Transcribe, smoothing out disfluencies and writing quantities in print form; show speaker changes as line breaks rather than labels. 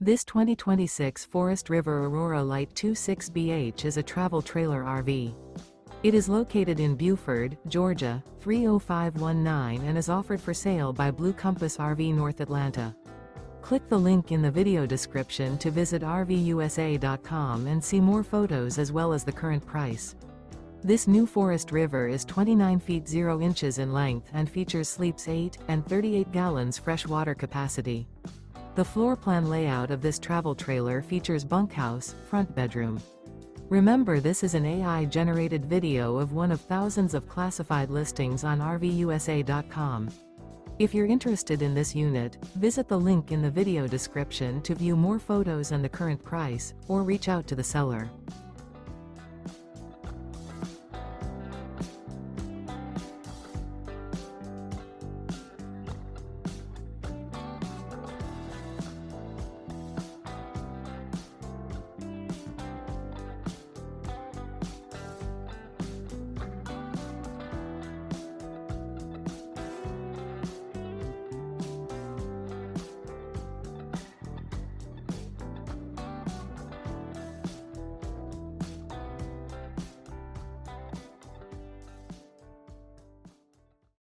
This 2026 Forest River Aurora Light 26BH is a travel trailer RV. It is located in Buford, Georgia, 30519 and is offered for sale by Blue Compass RV North Atlanta. Click the link in the video description to visit RVUSA.com and see more photos as well as the current price. This new Forest River is 29 feet 0 inches in length and features sleeps 8 and 38 gallons fresh water capacity. The floor plan layout of this travel trailer features bunkhouse, front bedroom. Remember, this is an AI-generated video of one of thousands of classified listings on RVUSA.com. If you're interested in this unit, visit the link in the video description to view more photos and the current price, or reach out to the seller.